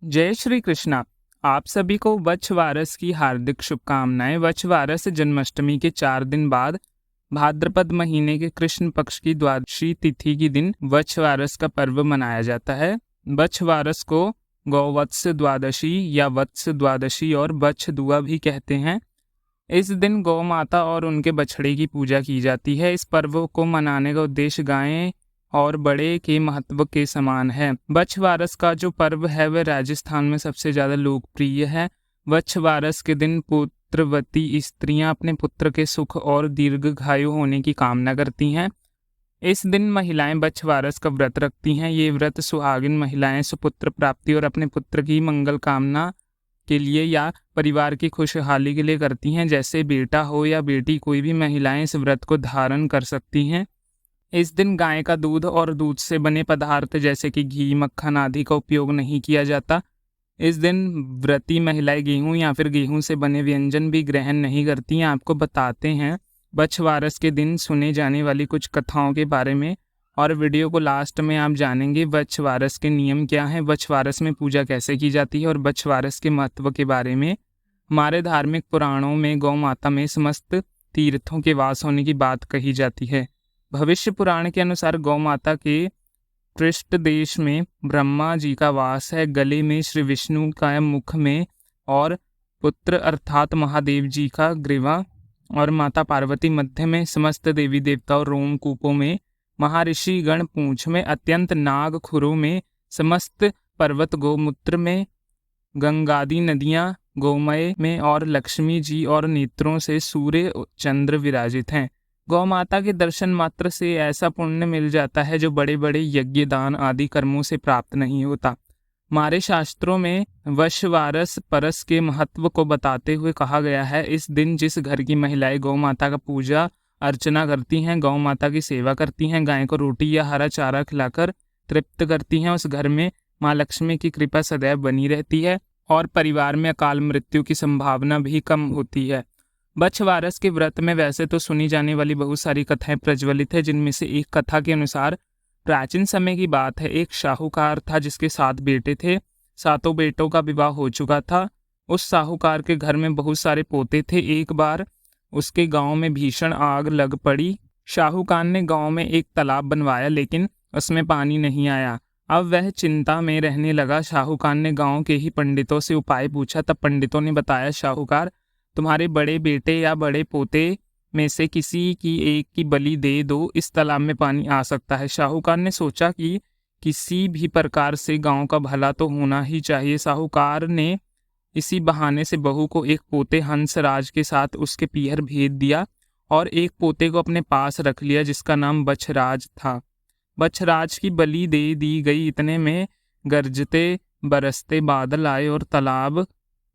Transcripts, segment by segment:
जय श्री कृष्णा। आप सभी को वच्छवारस की हार्दिक शुभकामनाएं। वच्छवारस जन्माष्टमी के 4 दिन बाद भाद्रपद महीने के कृष्ण पक्ष की द्वादशी तिथि के दिन वच्छवारस का पर्व मनाया जाता है। वच्छवारस को गौवत्स द्वादशी या वत्स द्वादशी और वच्छ दुआ भी कहते हैं। इस दिन गौ माता और उनके बछड़े की पूजा की जाती है। इस पर्व को मनाने का उद्देश्य गाय और बड़े के महत्व के समान है। वच्छवारस का जो पर्व है वह राजस्थान में सबसे ज्यादा लोकप्रिय है। वच्छवारस के दिन पुत्रवती स्त्रियां अपने पुत्र के सुख और दीर्घायु होने की कामना करती हैं। इस दिन महिलाएं वच्छवारस का व्रत रखती हैं। ये व्रत सुहागिन महिलाएं सुपुत्र प्राप्ति और अपने पुत्र की मंगल कामना के लिए या परिवार की खुशहाली के लिए करती हैं। जैसे बेटा हो या बेटी, कोई भी महिलाएं इस व्रत को धारण कर सकती हैं। इस दिन गाय का दूध और दूध से बने पदार्थ जैसे कि घी, मक्खन आदि का उपयोग नहीं किया जाता। इस दिन व्रती महिलाएं गेहूं या फिर गेहूं से बने व्यंजन भी ग्रहण नहीं करती हैं। आपको बताते हैं वच्छवारस के दिन सुने जाने वाली कुछ कथाओं के बारे में, और वीडियो को लास्ट में आप जानेंगे वच्छवारस के नियम क्या हैं, वच्छवारस में पूजा कैसे की जाती है और वच्छवारस के महत्व के बारे में। हमारे धार्मिक पुराणों में गौ माता में समस्त तीर्थों के वास होने की बात कही जाती है। भविष्य पुराण के अनुसार गौ माता के पृष्ठ देश में ब्रह्मा जी का वास है, गले में श्री विष्णु का मुख में और पुत्र अर्थात महादेव जी का ग्रीवा और माता पार्वती मध्य में, समस्त देवी देवता और रोमकूपों में, महर्षि गण पूंछ में, अत्यंत नाग खुरों में, समस्त पर्वत गोमूत्र में, गंगादि नदियां गोमय में और लक्ष्मी जी और नेत्रों से सूर्य चंद्र विराजित हैं। गौ माता के दर्शन मात्र से ऐसा पुण्य मिल जाता है जो बड़े बड़े यज्ञ दान आदि कर्मों से प्राप्त नहीं होता। हमारे शास्त्रों में वच्छवारस परस के महत्व को बताते हुए कहा गया है, इस दिन जिस घर की महिलाएं गौ माता का पूजा अर्चना करती हैं, गौ माता की सेवा करती हैं, गाय को रोटी या हरा चारा खिलाकर तृप्त करती हैं, उस घर में माँ लक्ष्मी की कृपा सदैव बनी रहती है और परिवार में अकाल मृत्यु की संभावना भी कम होती है। वच्छवारस के व्रत में वैसे तो सुनी जाने वाली बहुत सारी कथाएं प्रज्वलित है, जिनमें से एक कथा के अनुसार प्राचीन समय की बात है, एक शाहूकार था जिसके 7 बेटे थे। 7 बेटों का विवाह हो चुका था। उस साहूकार के घर में बहुत सारे पोते थे। एक बार उसके गांव में भीषण आग लग पड़ी। शाहूकार ने गांव में एक तालाब बनवाया, लेकिन उसमें पानी नहीं आया। अब वह चिंता में रहने लगा। शाहूकार ने गांव के ही पंडितों से उपाय पूछा। तब पंडितों ने बताया, शाहूकार, तुम्हारे बड़े बेटे या बड़े पोते में से किसी की एक की बलि दे दो, इस तालाब में पानी आ सकता है। शाहूकार ने सोचा कि किसी भी प्रकार से गांव का भला तो होना ही चाहिए। साहूकार ने इसी बहाने से बहू को एक पोते हंसराज के साथ उसके पीहर भेज दिया और एक पोते को अपने पास रख लिया जिसका नाम वच्छराज था। वच्छराज की बलि दे दी गई। इतने में गरजते बरसते बादल आए और तालाब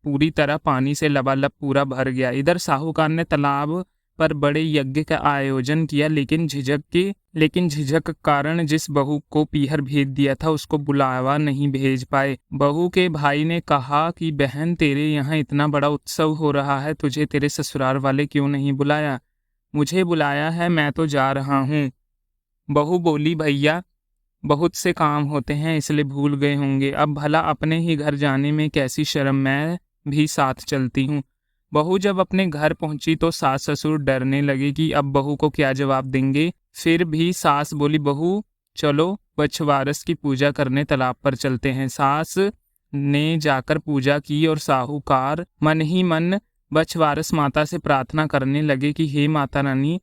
पूरी तरह पानी से लबालब पूरा भर गया। इधर साहूकार ने तालाब पर बड़े यज्ञ का आयोजन किया, लेकिन झिझक कारण जिस बहू को पीहर भेज दिया था उसको बुलावा नहीं भेज पाए। बहू के भाई ने कहा कि बहन, तेरे यहाँ इतना बड़ा उत्सव हो रहा है, तुझे तेरे ससुराल वाले क्यों नहीं बुलाया? मुझे बुलाया है, मैं तो जा रहा हूँ। बहू बोली, भैया बहुत से काम होते हैं इसलिए भूल गए होंगे। अब भला अपने ही घर जाने में कैसी शर्म, मैं भी साथ चलती हूँ। बहू जब अपने घर पहुंची तो सास ससुर डरने लगे कि अब बहू को क्या जवाब देंगे। फिर भी सास बोली, बहू चलो वच्छवारस की पूजा करने तालाब पर चलते हैं। सास ने जाकर पूजा की और साहूकार मन ही मन वच्छवारस माता से प्रार्थना करने लगे कि हे माता रानी,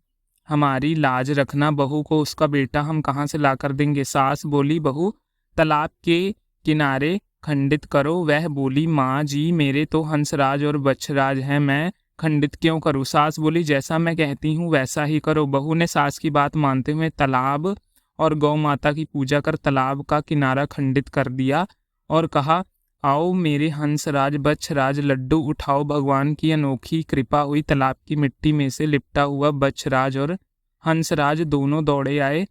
हमारी लाज रखना, बहू को उसका बेटा हम कहाँ से ला कर देंगे। सास बोली, बहू तालाब के किनारे खंडित करो। वह बोली, माँ जी, मेरे तो हंसराज और वच्छराज हैं, मैं खंडित क्यों करूँ? सास बोली, जैसा मैं कहती हूँ वैसा ही करो। बहू ने सास की बात मानते हुए तालाब और गौ माता की पूजा कर तालाब का किनारा खंडित कर दिया और कहा, आओ मेरे हंसराज वच्छराज, लड्डू उठाओ। भगवान की अनोखी कृपा हुई। तालाब की मिट्टी में से लिपटा हुआ वच्छराज और हंसराज दोनों दौड़े आए।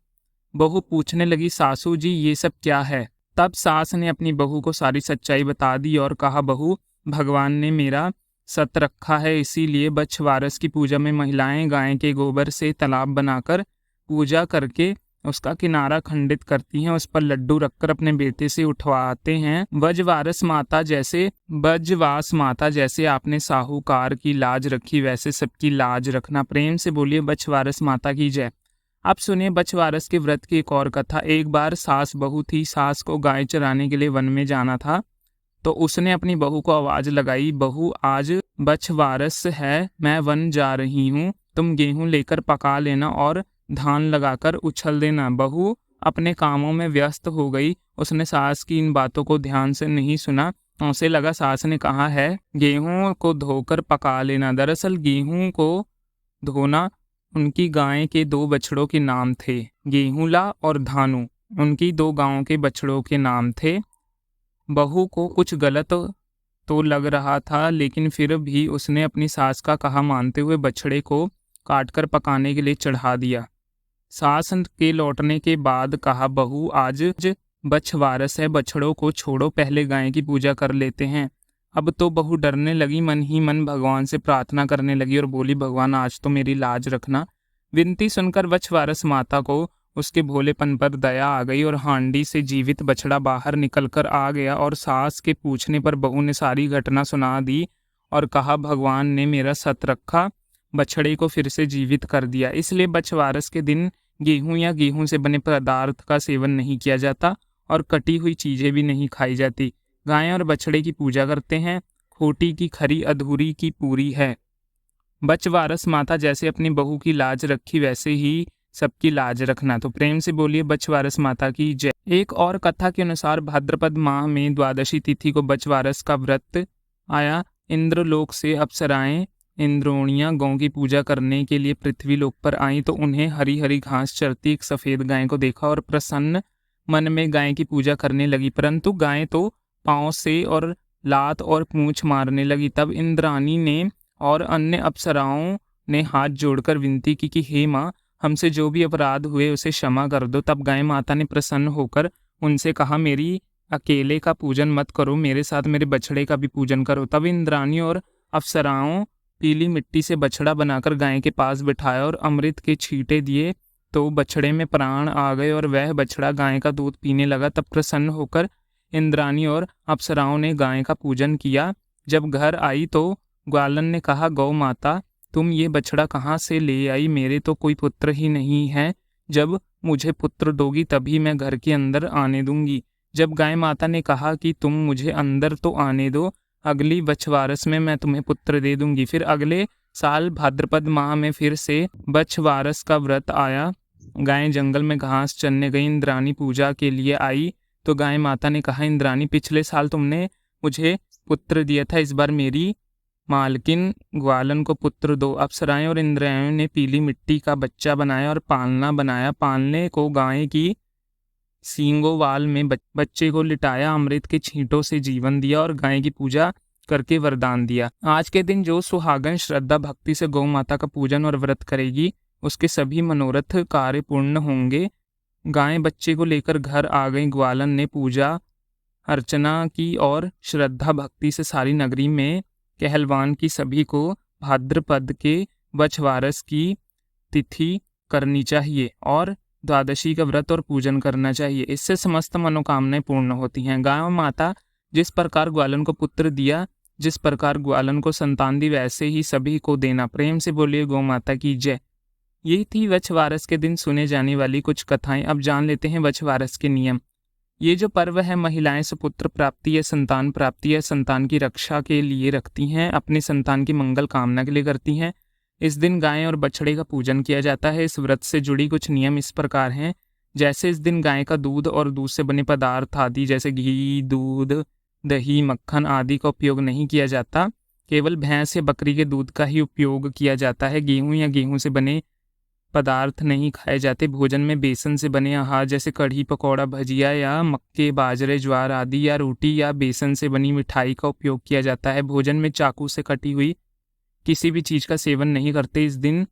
बहू पूछने लगी, सासू जी ये सब क्या है? तब सास ने अपनी बहू को सारी सच्चाई बता दी और कहा, बहू, भगवान ने मेरा सत रखा है, इसीलिए वच्छवारस की पूजा में महिलाएं गाय के गोबर से तालाब बनाकर पूजा करके उसका किनारा खंडित करती हैं, उस पर लड्डू रखकर अपने बेटे से उठवाते हैं। वजवारस माता जैसे आपने साहूकार की लाज रखी वैसे सबकी लाज रखना। प्रेम से बोलिए बछवारस माता की जय। अब सुनिए बछवारस के व्रत की एक और कथा। एक बार सास बहू थी। सास को गाय चराने के लिए वन में जाना था, तो उसने अपनी बहू को आवाज लगाई, बहू आज बछवारस है, मैं वन जा रही हूँ, तुम गेहूं लेकर पका लेना और धान लगाकर उछल देना। बहू अपने कामों में व्यस्त हो गई। उसने सास की इन बातों को ध्यान से नहीं सुना। उसे लगा सास ने कहा है गेहूं को धोकर पका लेना। दरअसल गेहूं को धोना उनकी गाय के 2 बछड़ों के नाम थे, गेहूंला और धानु। उनकी 2 गांवों के बछड़ों के नाम थे। बहू को कुछ गलत तो लग रहा था, लेकिन फिर भी उसने अपनी सास का कहा मानते हुए बछड़े को काटकर पकाने के लिए चढ़ा दिया। सास के लौटने के बाद कहा, बहू आज बछवारस है, बछड़ों को छोड़ो, पहले गाय की पूजा कर लेते हैं। अब तो बहू डरने लगी, मन ही मन भगवान से प्रार्थना करने लगी और बोली, भगवान आज तो मेरी लाज रखना। विनती सुनकर बछवारस माता को उसके भोलेपन पर दया आ गई और हांडी से जीवित बछड़ा बाहर निकलकर आ गया और सास के पूछने पर बहू ने सारी घटना सुना दी और कहा, भगवान ने मेरा सत रखा, बछड़े को फिर से जीवित कर दिया। इसलिए बछवारस के दिन गेहूं या गेहूं से बने पदार्थ का सेवन नहीं किया जाता और कटी हुई चीजें भी नहीं खाई जाती। गाय और बछड़े की पूजा करते हैं। खोटी की खरी, अधूरी की पूरी है। बछवारस माता जैसे अपनी बहू की लाज रखी वैसे ही सबकी लाज रखना। तो प्रेम से बोलिए बछवारस माता की जय। एक और कथा के अनुसार भाद्रपद माह में द्वादशी तिथि को बछवारस का व्रत आया। इंद्रलोक से अप्सराएं इंद्रोणियां गौ की पूजा करने के लिए पृथ्वी लोक पर आईं, तो उन्हें हरी हरी घास चरती एक सफेद गाय को देखा और प्रसन्न मन में गाय की पूजा करने लगी, परंतु गाय तो पांव से और लात और पूंछ मारने लगी। तब इंद्राणी ने और अन्य अप्सराओं ने हाथ जोड़कर विनती की कि हे माँ, हमसे जो भी अपराध हुए उसे क्षमा कर दो। तब गाय माता ने प्रसन्न होकर उनसे कहा, मेरी अकेले का पूजन मत करो, मेरे साथ मेरे बछड़े का भी पूजन करो। तब इंद्राणी और अप्सराओं पीली मिट्टी से बछड़ा बनाकर गाय के पास बिठाया और अमृत के छींटे दिए, तो बछड़े में प्राण आ गए और वह बछड़ा गाय का दूध पीने लगा। तब प्रसन्न होकर इंद्राणी और अप्सराओं ने गाय का पूजन किया। जब घर आई तो ग्वालन ने कहा, गौ माता, तुम ये बछड़ा कहाँ से ले आई? मेरे तो कोई पुत्र ही नहीं है, जब मुझे पुत्र दोगी तभी मैं घर के अंदर आने दूंगी। जब गाय माता ने कहा कि तुम मुझे अंदर तो आने दो, अगली बछवारस में मैं तुम्हें पुत्र दे दूंगी। फिर अगले साल भाद्रपद माह में फिर से बछवारस का व्रत आया। गाय जंगल में घास चरने गई। इंद्राणी पूजा के लिए आई तो गाय माता ने कहा, इंद्राणी, पिछले साल तुमने मुझे पुत्र दिया था, इस बार मेरी मालकिन ग्वालन को पुत्र दो। अप्सराएं और इंद्रियों ने पीली मिट्टी का बच्चा बनाया और पालना बनाया। पालने को गाय की सींगों वाल में बच्चे को लिटाया, अमृत के छींटों से जीवन दिया और गाय की पूजा करके वरदान दिया। आज के दिन जो सुहागन श्रद्धा भक्ति से गौ माता का पूजन और व्रत करेगी, उसके सभी मनोरथ कार्य पूर्ण होंगे। गाय बच्चे को लेकर घर आ गई। ग्वालन ने पूजा अर्चना की और श्रद्धा भक्ति से सारी नगरी में कहलवान की सभी को भाद्रपद के बछवारस की तिथि करनी चाहिए और द्वादशी का व्रत और पूजन करना चाहिए। इससे समस्त मनोकामनाएं पूर्ण होती हैं। गाय माता जिस प्रकार ग्वालन को पुत्र दिया, जिस प्रकार ग्वालन को संतान दी, वैसे ही सभी को देना। प्रेम से बोलिए गौ माता की जय। ये थी बछवारस के दिन सुने जाने वाली कुछ कथाएं। अब जान लेते हैं बछवारस के नियम। ये जो पर्व है, महिलाएं सुपुत्र प्राप्ति या संतान प्राप्ति या संतान की रक्षा के लिए रखती हैं, अपनी संतान की मंगल कामना के लिए करती हैं। इस दिन गाय और बछड़े का पूजन किया जाता है। इस व्रत से जुड़ी कुछ नियम इस प्रकार हैं। जैसे इस दिन गाय का दूध और दूध से बने पदार्थ आदि जैसे घी, दूध, दही, मक्खन आदि का उपयोग नहीं किया जाता। केवल भैंस या बकरी के दूध का ही उपयोग किया जाता है। गेहूं या गेहूं से बने पदार्थ नहीं खाए जाते। भोजन में बेसन से बने आहार जैसे कढ़ी, पकौड़ा, भजिया या मक्के, बाजरे, ज्वार आदि या रोटी या बेसन से बनी मिठाई का उपयोग किया जाता है। भोजन में चाकू से कटी हुई किसी भी चीज़ का सेवन नहीं करते। इस दिन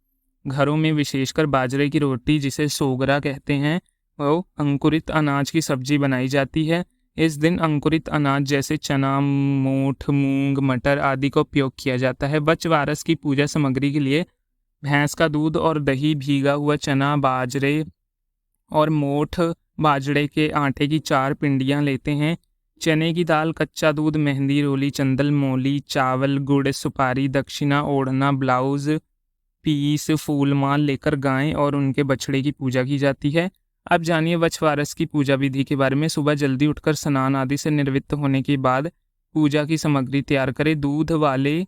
घरों में विशेषकर बाजरे की रोटी, जिसे सोगरा कहते हैं, वो अंकुरित अनाज की सब्जी बनाई जाती है। इस दिन अंकुरित अनाज जैसे चना, मोठ, मूंग, मटर आदि का उपयोग किया जाता है। बछवारस की पूजा सामग्री के लिए भैंस का दूध और दही, भीगा हुआ चना, बाजरे, और मोठ बाजरे के आटे की 4 पिंडियाँ लेते हैं। चने की दाल, कच्चा दूध, मेहंदी, रोली, चंदन, मोली, चावल, गुड़, सुपारी, दक्षिणा, ओढ़ना, ब्लाउज पीस, फूलमाल लेकर गाय और उनके बछड़े की पूजा की जाती है। अब जानिए वछवारस की पूजा विधि के बारे में। सुबह जल्दी उठकर स्नान आदि से निवृत्त होने के बाद पूजा की सामग्री तैयार करें। दूध वाले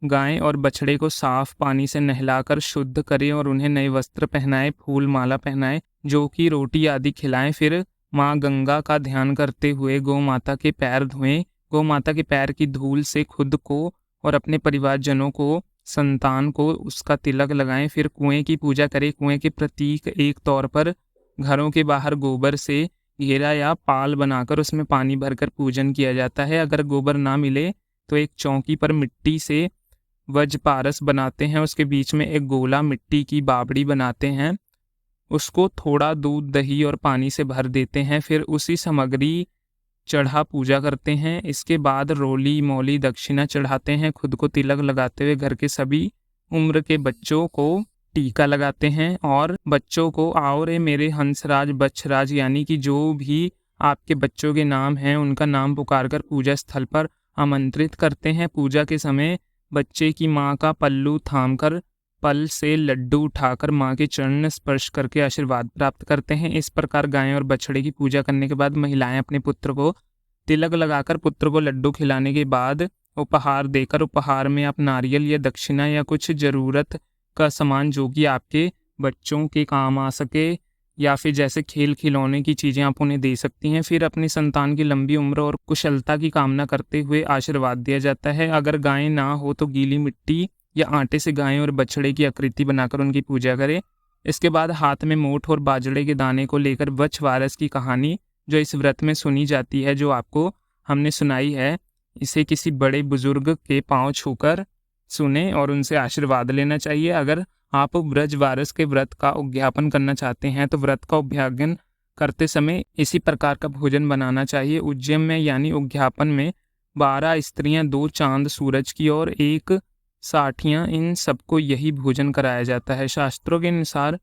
गाय और बछड़े को साफ पानी से नहलाकर शुद्ध करें और उन्हें नए वस्त्र पहनाएं, फूल माला पहनाएं, जो कि रोटी आदि खिलाएं। फिर माँ गंगा का ध्यान करते हुए गौ माता के पैर धोएं। गौ माता के पैर की धूल से खुद को और अपने परिवारजनों को, संतान को उसका तिलक लगाएं। फिर कुएं की पूजा करें। कुएं के प्रतीक एक तौर पर घरों के बाहर गोबर से घेरा या पाल बनाकर उसमें पानी भरकर पूजन किया जाता है। अगर गोबर ना मिले तो एक चौकी पर मिट्टी से वजपारस बनाते हैं, उसके बीच में एक गोला मिट्टी की बावड़ी बनाते हैं, उसको थोड़ा दूध, दही और पानी से भर देते हैं। फिर उसी सामग्री चढ़ा पूजा करते हैं। इसके बाद रोली, मौली, दक्षिणा चढ़ाते हैं। खुद को तिलक लगाते हुए घर के सभी उम्र के बच्चों को टीका लगाते हैं और बच्चों को आओ रे मेरे हंसराज बछराज, यानी कि जो भी आपके बच्चों के नाम हैं उनका नाम पुकारकर पूजा स्थल पर आमंत्रित करते हैं। पूजा के समय बच्चे की माँ का पल्लू थामकर पल से लड्डू उठाकर माँ के चरण स्पर्श करके आशीर्वाद प्राप्त करते हैं। इस प्रकार गाय और बछड़े की पूजा करने के बाद महिलाएं अपने पुत्र को तिलक लगाकर पुत्र को लड्डू खिलाने के बाद उपहार देकर, उपहार में आप नारियल या दक्षिणा या कुछ जरूरत का सामान जो कि आपके बच्चों के काम आ सके या फिर जैसे खेल खिलौने की चीज़ें आप उन्हें दे सकती हैं। फिर अपनी संतान की लंबी उम्र और कुशलता की कामना करते हुए आशीर्वाद दिया जाता है। अगर गाय ना हो तो गीली मिट्टी या आटे से गाय और बछड़े की आकृति बनाकर उनकी पूजा करें। इसके बाद हाथ में मोठ और बाजरे के दाने को लेकर वछवारस की कहानी जो इस व्रत में सुनी जाती है, जो आपको हमने सुनाई है, इसे किसी बड़े बुजुर्ग के पांव छूकर सुने और उनसे आशीर्वाद लेना चाहिए। अगर आप ब्रजवारस के व्रत का उद्यापन करना चाहते हैं तो व्रत का उद्यापन करते समय इसी प्रकार का भोजन बनाना चाहिए। उज्जैन में यानी उद्यापन में 12 स्त्रियां, 2 चांद सूरज की और 1 साठियां, इन सबको यही भोजन कराया जाता है। शास्त्रों के अनुसार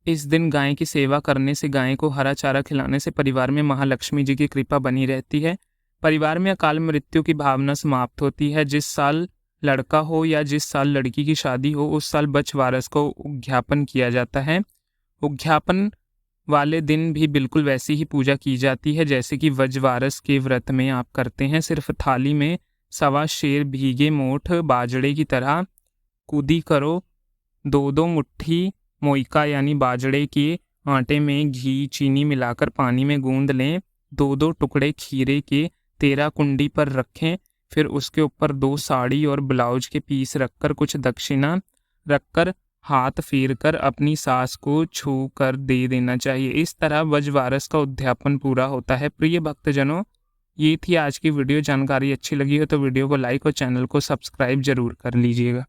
इस दिन गाय की सेवा करने से, गाय को हरा चारा खिलाने से परिवार में महालक्ष्मी जी की कृपा बनी रहती है। परिवार में अकाल मृत्यु की भावना समाप्त होती है। जिस साल लड़का हो या जिस साल लड़की की शादी हो उस साल वछवारस को उद्यापन किया जाता है। उद्यापन वाले दिन भी बिल्कुल वैसी ही पूजा की जाती है जैसे कि वजवारस के व्रत में आप करते हैं। सिर्फ थाली में 1.25 शेर भीगे मोठ बाजरे की तरह कूदी करो। 2-2 मुट्ठी मोइका यानी बाजरे के आटे में घी, चीनी मिलाकर पानी में गूंद लें। 2-2 टुकड़े खीरे के 13 कुंडी पर रखें। फिर उसके ऊपर 2 साड़ी और ब्लाउज के पीस रखकर कुछ दक्षिणा रखकर हाथ फेर कर अपनी सास को छू कर दे देना चाहिए। इस तरह वजवारस का उद्यापन पूरा होता है। प्रिय भक्तजनों, ये थी आज की वीडियो। जानकारी अच्छी लगी हो तो वीडियो को लाइक और चैनल को सब्सक्राइब जरूर कर लीजिएगा।